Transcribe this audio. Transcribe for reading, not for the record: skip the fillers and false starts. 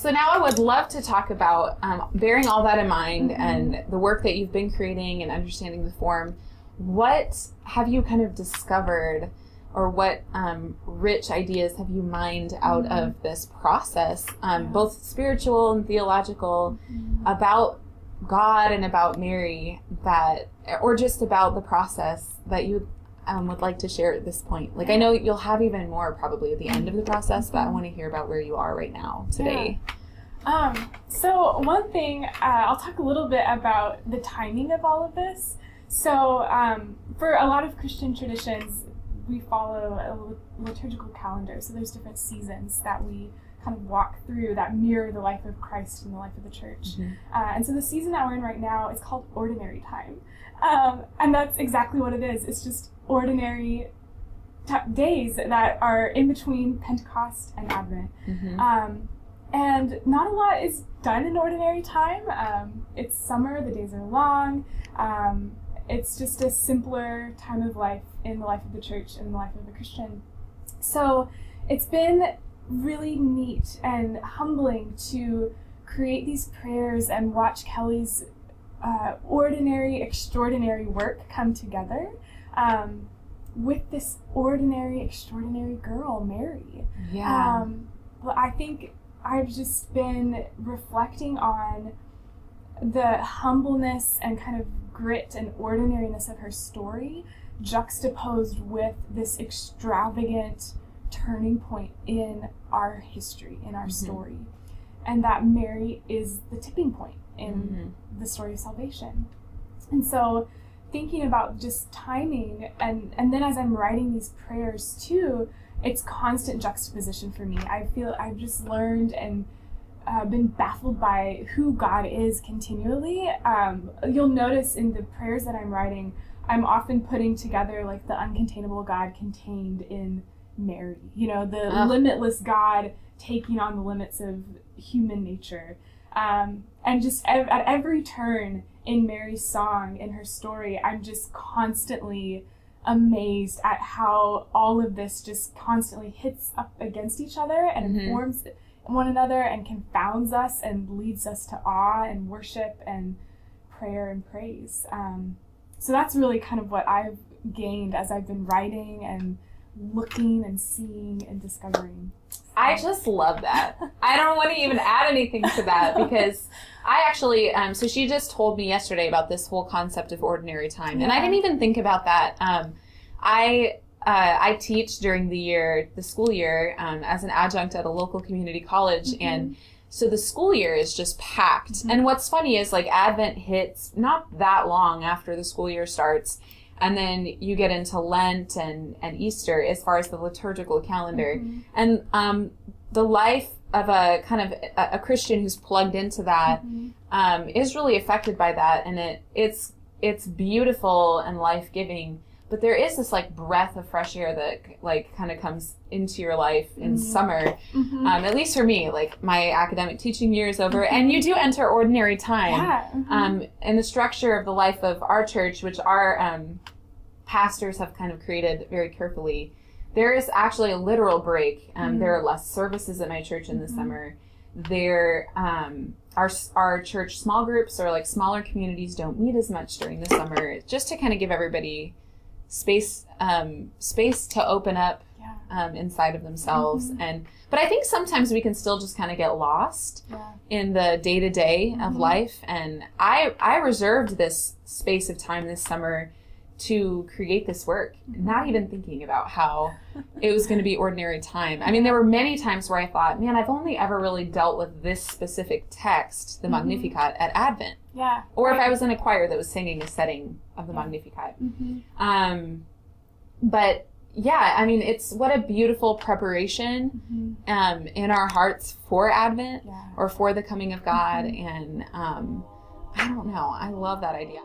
So now I would love to talk about, bearing all that in mind and the work that you've been creating and understanding the form, what have you kind of discovered, or what rich ideas have you mined out of this process, both spiritual and theological, about God and about Mary, or just about the process that you would like to share at this point? Like, I know you'll have even more probably at the end of the process, but I want to hear about where you are right now today. So one thing, I'll talk a little bit about the timing of all of this. So for a lot of Christian traditions, we follow a liturgical calendar. So there's different seasons that we kind of walk through that mirror the life of Christ and the life of the church. And so the season that we're in right now is called Ordinary Time. And that's exactly what it is. It's just ordinary days that are in between Pentecost and Advent. And not a lot is done in ordinary time. It's summer, the days are long. It's just a simpler time of life in the life of the church and the life of the Christian. So it's been really neat and humbling to create these prayers and watch Kelly's ordinary, extraordinary work come together with this ordinary, extraordinary girl, Mary. Well, I think I've just been reflecting on the humbleness and kind of grit and ordinariness of her story, juxtaposed with this extravagant turning point in our history, in our story. And that Mary is the tipping point in the story of salvation. And so thinking about just timing, and then as I'm writing these prayers too, it's constant juxtaposition for me. I feel I've just learned and been baffled by who God is continually. You'll notice in the prayers that I'm writing, I'm often putting together like the uncontainable God contained in Mary, the limitless God taking on the limits of human nature. And just at every turn in Mary's song, in her story, I'm just constantly amazed at how all of this just constantly hits up against each other and informs one another and confounds us and leads us to awe and worship and prayer and praise. So that's really kind of what I've gained as I've been writing and looking and seeing and discovering. I just love that. I don't want to even add anything to that, because I actually, so she just told me yesterday about this whole concept of ordinary time, and I didn't even think about that. I teach during the school year, as an adjunct at a local community college, and so the school year is just packed. And what's funny is, like, Advent hits not that long after the school year starts, and then you get into Lent and Easter as far as the liturgical calendar. And the life of a kind of a Christian who's plugged into that is really affected by that, and it's beautiful and life-giving. But there is this like breath of fresh air that like kind of comes into your life in summer. At least for me, like my academic teaching year is over, and you do enter ordinary time. And the structure of the life of our church, which our pastors have kind of created very carefully, there is actually a literal break. There are less services at my church in the summer. There, our church small groups, or like smaller communities, don't meet as much during the summer, just to kind of give everybody space to open up inside of themselves. But I think sometimes we can still just kind of get lost in the day-to-day of life. And I reserved this space of time this summer to create this work, not even thinking about how it was going to be ordinary time. I mean, there were many times where I thought, man, I've only ever really dealt with this specific text, the Magnificat, at Advent. Or if I was in a choir that was singing a setting of the Magnificat. But yeah, I mean, it's what a beautiful preparation in our hearts for Advent or for the coming of God. And I don't know, I love that idea.